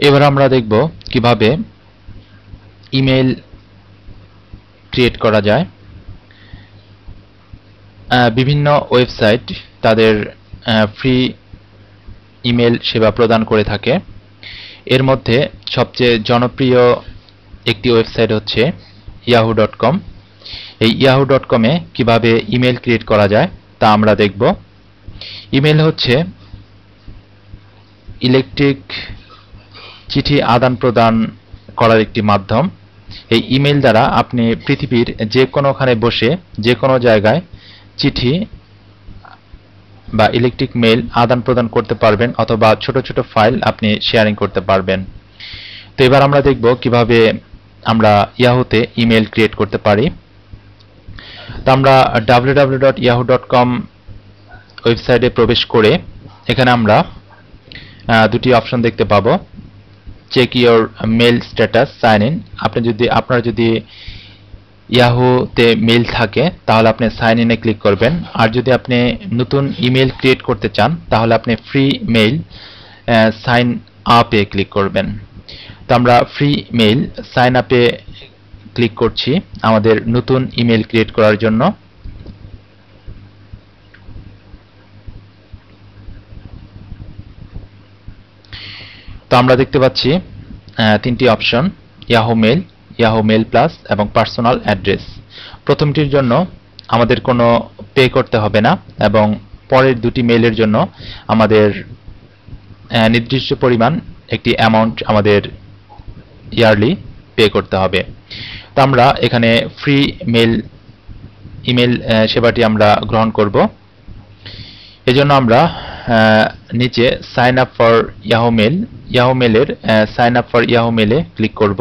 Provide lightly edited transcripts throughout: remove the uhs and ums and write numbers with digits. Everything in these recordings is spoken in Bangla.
এবার আমরা দেখব কিভাবে ইমেল ক্রিয়েট করা যায়। বিভিন্ন ওয়েবসাইট তাদের ফ্রি ইমেল সেবা প্রদান করে থাকে। এর মধ্যে সবচেয়ে জনপ্রিয় একটি ওয়েবসাইট হচ্ছে yahoo.com। এই yahoo.com এ কিভাবে ইমেল ক্রিয়েট করা যায় তা আমরা দেখব। ইমেল হচ্ছে ইলেকট্রিক চিঠি আদান প্রদান করার একটি মাধ্যম। এই ইমেল দ্বারা আপনি পৃথিবীর যে কোনোখানে বসে যে কোনো জায়গায় চিঠি বা ইলেকট্রিক মেইল আদান প্রদান করতে পারবেন, অথবা ছোট ছোট ফাইল আপনি শেয়ারিং করতে পারবেন। তো এবার আমরা দেখব কিভাবে আমরা ইয়াহুতে ইমেল ক্রিয়েট করতে পারি। তো আমরা www.yahoo.com ওয়েবসাইটে প্রবেশ করে এখানে আমরা দুটি অপশন দেখতে পাবো, check your mail status, sign in. আপনার যদি ইয়াহুতে মেইল থাকে তাহলে আপনি সাইন ইনে ক্লিক করবেন, আর যদি আপনি নতুন ইমেল ক্রিয়েট করতে চান তাহলে আপনি ফ্রি মেইল সাইন আপে ক্লিক করবেন। তো আমরা ফ্রি মেইল সাইন আপে ক্লিক করছি আমাদের নতুন ইমেল ক্রিয়েট করার জন্য। তো আমরা দেখতে পাচ্ছি তিনটি option, Yahoo mail, Yahoo mail plus এবং পার্সোনাল অ্যাড্রেস। প্রথমটির জন্য আমাদের কোনো পে করতে হবে না, এবং পরের দুটি মেইলের জন্য আমাদের নির্দিষ্ট পরিমাণ একটি অ্যামাউন্ট আমাদের ইয়ারলি পে করতে হবে। তো আমরা এখানে ফ্রি ইমেল সেবাটি আমরা গ্রহণ করব। এজন্য আমরা নিচে সাইন আপ ফর ইয়াহু মেলের সাইন আপ ফর ইয়াহু মেলে ক্লিক করব।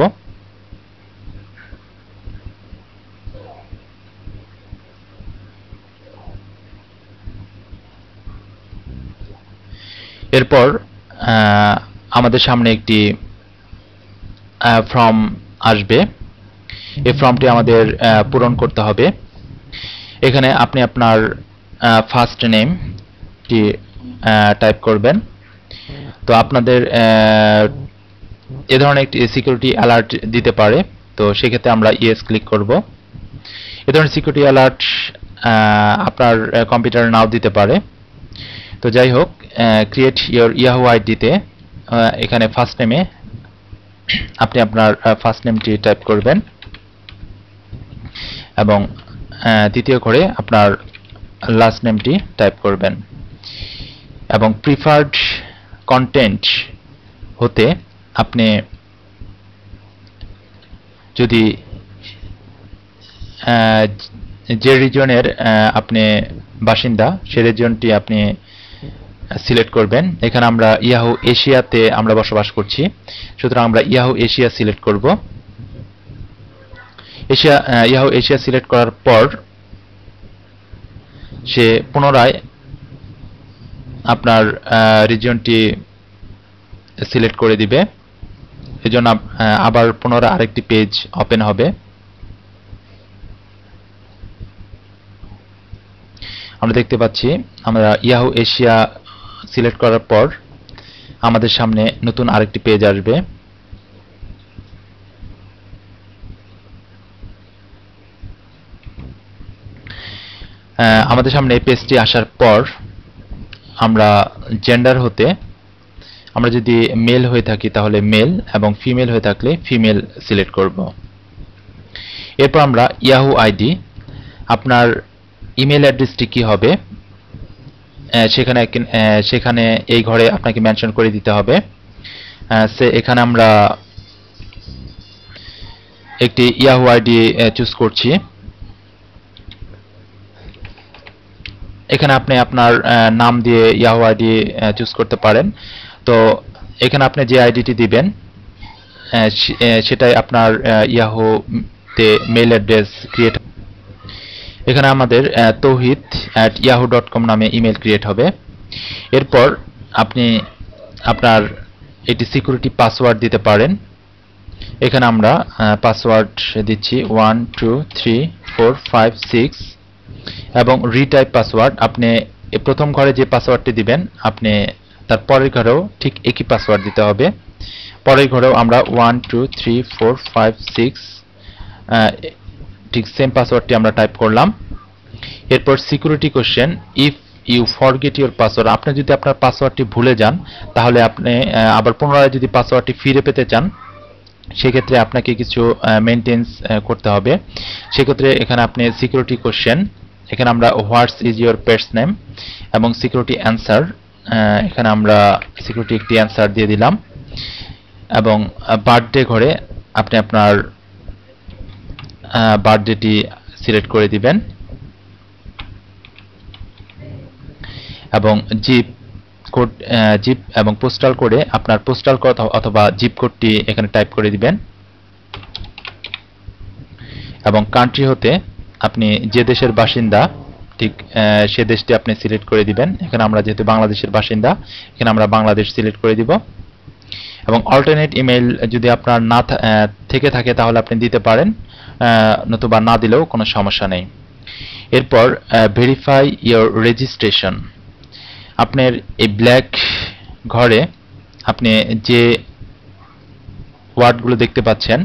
এরপর আমাদের সামনে একটি ফর্ম আসবে। এই ফর্মটি আমাদের পূরণ করতে হবে। এখানে আপনি আপনার ফার্স্ট নেমটি টাইপ করবেন। তো আপনাদের এ ধরনের একটি সিকিউরিটি অ্যালার্ট দিতে পারে, তো সেক্ষেত্রে আমরা ইয়েস ক্লিক করব। এ ধরনের সিকিউরিটি অ্যালার্ট আপনার কম্পিউটারে নাও দিতে পারে। তো যাই হোক, ক্রিয়েট ইওর ইয়াহু আইডিতে এখানে ফার্স্ট নেমে আপনি আপনার ফার্স্ট নেমটি টাইপ করবেন, এবং দ্বিতীয় করে আপনার লাস্ট নেমটি টাইপ করবেন, এবং প্রিফার্ড কন্টেন্ট হতে আপনি যদি যে রিজনের আপনি বাসিন্দা সে রিজনটি আপনি সিলেক্ট করবেন। এখানে আমরা ইয়াহু এশিয়াতে আমরা বসবাস করছি, সুতরাং আমরা ইয়াহু এশিয়া সিলেক্ট করব। ইয়াহু এশিয়া সিলেক্ট করার পর সে পুনরায় আপনার রিজিয়নটি সিলেক্ট করে দিবে। এজন্য আবার পুনরায় আরেকটি পেজ ওপেন হবে। আমরা দেখতে পাচ্ছি আমরা ইয়াহু এশিয়া সিলেক্ট করার পর আমাদের সামনে নতুন আরেকটি পেজ আসবে। আমাদের সামনে এই পেজটি আসার পর আমরা জেন্ডার হতে আমরা যদি মেল হয়ে থাকি তাহলে মেল, এবং ফিমেল হয়ে থাকলে ফিমেল সিলেক্ট করব। এরপর আমরা ইয়াহু আইডি, আপনার ইমেল অ্যাড্রেসটি কি হবে সেখানে এই ঘরে আপনাকে মেনশন করে দিতে হবে। এখানে আমরা একটি ইয়াহু আইডি চুজ করছি। এখানে আপনি আপনার নাম দিয়ে ইয়াহু আইডি চুজ করতে পারেন। তো এখানে আপনি যে আইডিটি দিবেন সেটাই আপনার ইয়াহুতে মেল অ্যাড্রেস ক্রিয়েট। এখানে আমাদের tawhid@yahoo.com নামে ইমেল ক্রিয়েট হবে। এরপর আপনি আপনার একটি সিকিউরিটি পাসওয়ার্ড দিতে পারেন। এখানে আমরা পাসওয়ার্ড দিচ্ছি 1 2 3 4 5 6, এবং রিটাইপ পাসওয়ার্ড, আপনি প্রথম ঘরে যে পাসওয়ার্ডটি দিবেন আপনি তার পরের ঘরেও ঠিক একই পাসওয়ার্ড দিতে হবে। পরের ঘরেও আমরা 1 2 3 4 5 6 ঠিক সেম পাসওয়ার্ডটি আমরা টাইপ করলাম। এরপর security question, if you forget your password, আপনি যদি আপনার পাসওয়ার্ডটি ভুলে যান তাহলে আপনি আবার পুনরায় যদি পাসওয়ার্ডটি ফিরে পেতে চান সেক্ষেত্রে আপনাকে কিছু মেনটেন্স করতে হবে। সেক্ষেত্রে এখানে আপনি সিকিউরিটি কোশ্চেন, এখানে আমরা হোয়াটস ইজ ইউর পেটস নেম এবং সিকিউরিটি অ্যান্সার, এখানে আমরা সিকিউরিটি একটি অ্যান্সার দিয়ে দিলাম এবং বার্থডে ঘরে আপনি আপনার বার্থডেটি সিলেক্ট করে দিবেন এবং জিপ কোড, জিপ এবং পোস্টাল কোডে আপনার পোস্টাল কোড অথবা জিপ কোডটি এখানে টাইপ করে দিবেন এবং কান্ট্রি হতে আপনি যে দেশের বাসিন্দা ঠিক সে দেশটি আপনি সিলেক্ট করে দিবেন। এখানে আমরা যেহেতু বাংলাদেশের বাসিন্দা এখানে আমরা বাংলাদেশ সিলেক্ট করে দিব এবং অল্টারনেট ইমেল যদি আপনার না থেকে থাকে তাহলে আপনি দিতে পারেন, নতুবা না দিলেও কোনো সমস্যা নেই। এরপর ভেরিফাই ইয়োর রেজিস্ট্রেশন, আপনার এই ব্ল্যাক ঘরে আপনি যে ওয়ার্ডগুলো দেখতে পাচ্ছেন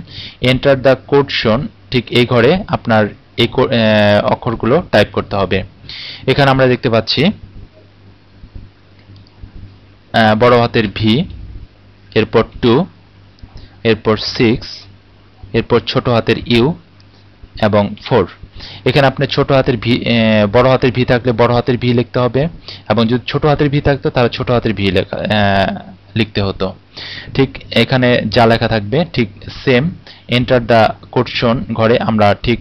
এন্টার দ্য কোড শোন, ঠিক এই ঘরে আপনার এই অক্ষরগুলো টাইপ করতে হবে। এখানে আমরা দেখতে পাচ্ছি বড় হাতের ভি, এরপর 2, এরপর 6, এরপর ছোট হাতের ইউ এবং 4। এখানে আপনি ছোট হাতের ভি, বড় হাতের ভি থাকলে বড় হাতের ভি লিখতে হবে এবং যদি ছোট হাতের ভি থাকতো তাহলে ছোট হাতের ভি লিখতে হতো। ঠিক এখানে যা লেখা থাকবে ঠিক সেম এন্টার দ্য কোড শোন ঘরে আমরা ঠিক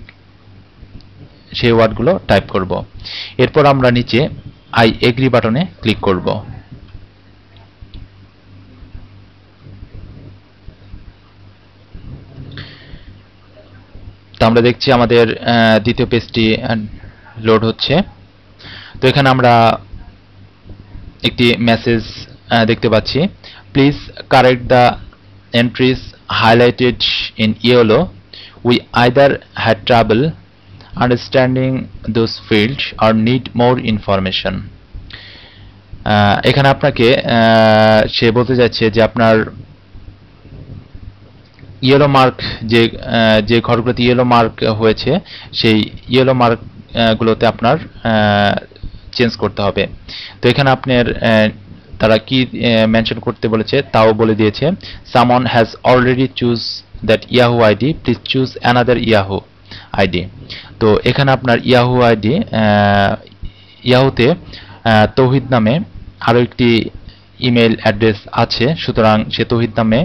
সেই ওয়ার্ডগুলো টাইপ করব। এরপর আমরা নিচে আই এগ্রি বাটনে ক্লিক করব। তো আমরা দেখছি আমাদের দ্বিতীয় পেজটি লোড হচ্ছে। তো এখানে আমরা একটি মেসেজ দেখতে পাচ্ছি, please correct the entries highlighted in yellow, we either had trouble understanding those fields or need more information. এখানে আপনাকে সে বলতে যাচ্ছে যে আপনার ইয়েলো মার্ক যে ঘরগুলোতে ইয়েলো মার্ক হয়েছে সেই ইয়েলো মার্ক গুলোতে আপনার চেঞ্জ করতে হবে। তো এখানে আপনার তারা কি মেনশন করতে বলেছে তাও বলে দিয়েছে, someone has already choose that Yahoo ID, please choose another Yahoo ID. তো এখানে আপনার ইয়াহু আইডি, ইয়াহুতে তৌহিদ নামে আরো একটি ইমেল অ্যাড্রেস আছে, সুতরাং সে তৌহিদ নামে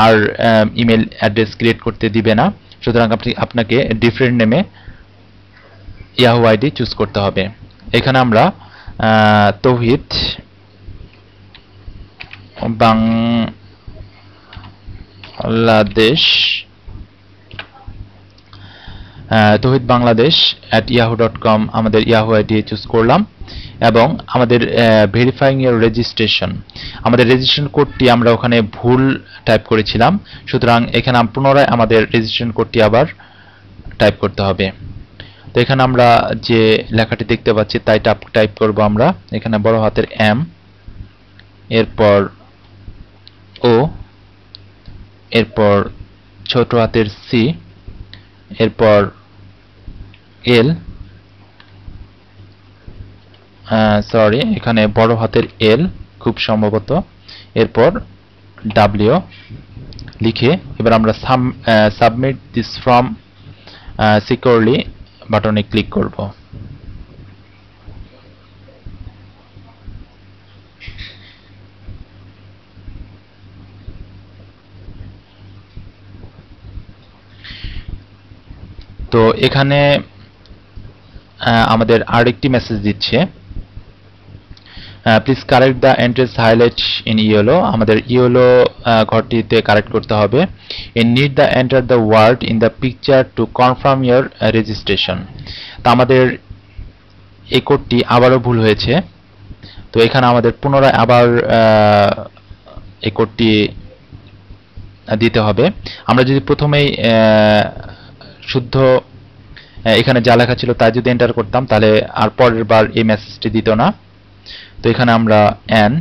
আর ইমেল অ্যাড্রেস ক্রিয়েট করতে দিবে না, সুতরাং আপনাকে ডিফারেন্ট নেমে ইয়াহু আইডি চুজ করতে হবে। এখানে আমরা তৌহিদ বাংলাদেশ @yahoo.com আমাদের ইয়াহু আইডি চুজ করলাম এবং আমাদের ভেরিফাইং ইয়োর রেজিস্ট্রেশন, আমাদের রেজিস্ট্রেশন কোডটি আমরা ওখানে ভুল টাইপ করেছিলাম, সুতরাং এখানে পুনরায় আমাদের রেজিস্ট্রেশন কোডটি আবার টাইপ করতে হবে। তো এখানে আমরা যে লেখাটি দেখতে পাচ্ছি তাই টাইপ করব আমরা। এখানে বড় হাতের এম, এরপর ও, এরপর ছোট হাতের সি, এরপর এল, সরি এখানে বড় হাতের এল খুব সম্ভবত, এরপর ডাব্লিউ লিখে এবার আমরা সাবমিট দিস ফর্ম সিকিউরলি বাটনে ক্লিক করব। তো এখানে আমাদের আরেকটি মেসেজ দিচ্ছে, please correct the entries highlight in yellow, আমাদের ইয়েলো ঘরটিতে কারেক্ট করতে হবে। In need the enter the word in the picture to confirm your registration. তো আমাদের এই কোডটি আবারও ভুল হয়েছে, তো এখানে আমাদের পুনরায় আবার এই কোডটি দিতে হবে। আমরা যদি প্রথমেই শুদ্ধ এখানে যা লেখা ছিল তাই যদি এন্টার করতাম তাহলে আর পরের বার এই মেসেজটি দিত না। তো এখানে আমরা N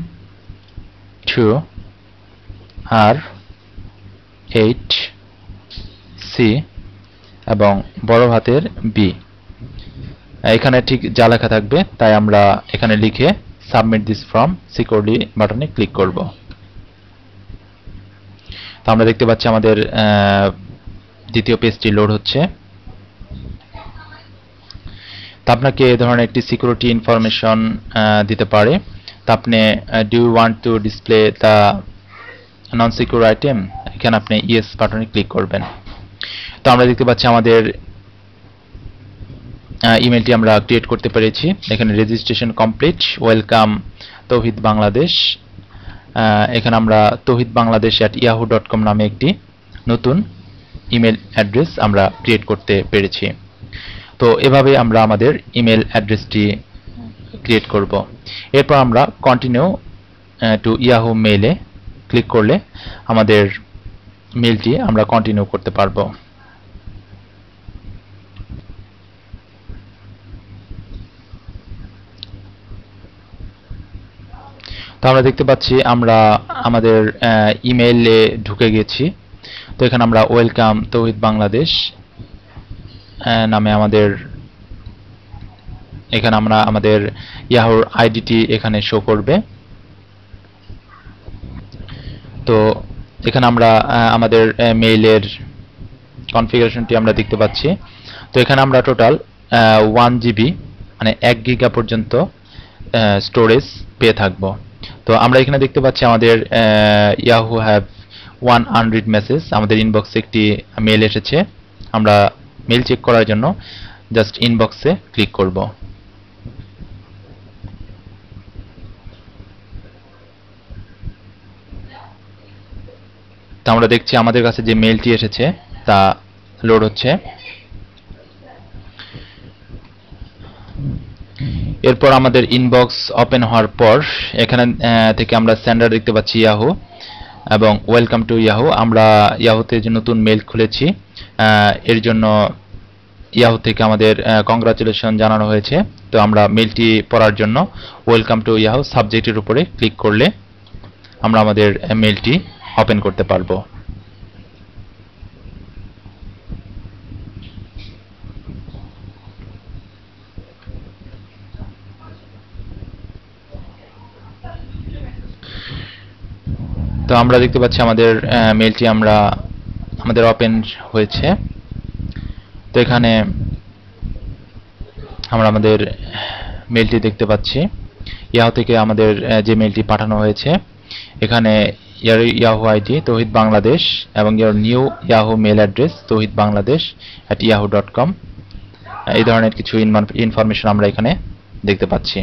2 R 8 C এবং বড় হাতের B এখানে ঠিক যা লেখা থাকবে তাই আমরা এখানে লিখে সাবমিট দিস ফর্ম সিকিউরলি বাটনে ক্লিক করব। তো আমরা দেখতে পাচ্ছি আমাদের দ্বিতীয় পেজটি লোড হচ্ছে। তো আপনাকে এই ধরনের একটি সিকিউরিটি ইনফরমেশন দিতে পারে। তো আপনি do you want to display the non secure item, এখানে আপনি ইয়েস বাটনে ক্লিক করবেন। তো আমরা দেখতে পাচ্ছি আমাদের ইমেলটি আমরা ক্রিয়েট করতে পেরেছি। এখানে রেজিস্ট্রেশন কমপ্লিট, ওয়েলকাম তৌহিদ বাংলাদেশ। এখানে আমরা tauhidbangladesh@yahoo.com নামে একটি নতুন ইমেল অ্যাড্রেস আমরা ক্রিয়েট করতে পেরেছি। তো এভাবে আমরা আমাদের ইমেল অ্যাড্রেসটি ক্রিয়েট করব। এরপর আমরা কন্টিনিউ টু ইয়াহু মেইলে ক্লিক করলে আমাদের মেইলটি আমরা কন্টিনিউ করতে পারবো। তো আমরা দেখতে পাচ্ছি আমরা আমাদের ইমেইলে ঢুকে গেছি। তো এখানে আমরা ওয়েলকাম তৌহিদ বাংলাদেশ নামে এখানে আমরা আমাদের ইয়াহুর আইডিটি এখানে শো করবে। তো এখানে আমরা আমাদের মেইলের কনফিগারেশনটি আমরা দেখতে পাচ্ছি। তো এখানে আমরা টোটাল 1 GB মানে 1 গিগা পর্যন্ত স্টোরেজ পেয়ে থাকবো। তো আমরা এখানে দেখতে পাচ্ছি আমাদের ইয়াহু হ্যাভ 100 মেসেজ, আমাদের ইনবক্সে একটি মেইল এসেছে। আমরা মেইল চেক করার জন্য জাস্ট ইনবক্সে ক্লিক করব। তো আমরা দেখছি আমাদের কাছে যে মেইলটি এসেছে তা লোড হচ্ছে। এরপর আমাদের ইনবক্স ওপেন হওয়ার পর এখানে থেকে আমরা সেন্ডার দেখতে পাচ্ছি ইয়াহু এবং ওয়েলকাম টু ইয়াহু। আমরা ইয়াহুতে যে নতুন মেইল খুলেছি এর জন্য ইয়াহু থেকে আমাদের কংগ্রাচুলেশন জানানো হয়েছে। তো আমরা মেইলটি পড়ার জন্য ওয়েলকাম টু ইয়াহু সাবজেক্টের উপরে ক্লিক করলে আমরা আমাদের মেইলটি ওপেন করতে পারবো। তো আমরা দেখতে পাচ্ছি আমাদের মেইলটি আমাদের ওপেন হয়েছে। তো এখানে আমরা আমাদের মেইলটি দেখতে পাচ্ছি। ইয়াহু থেকে আমাদের যে মেইলটি পাঠানো হয়েছে এখানে ইয়াহু আইডি তৌহিদ বাংলাদেশ এবং ইয়ার new Yahoo mail address tauhidbangladesh@yahoo.com এই ধরনের কিছু ইনফরমেশন আমরা এখানে দেখতে পাচ্ছি।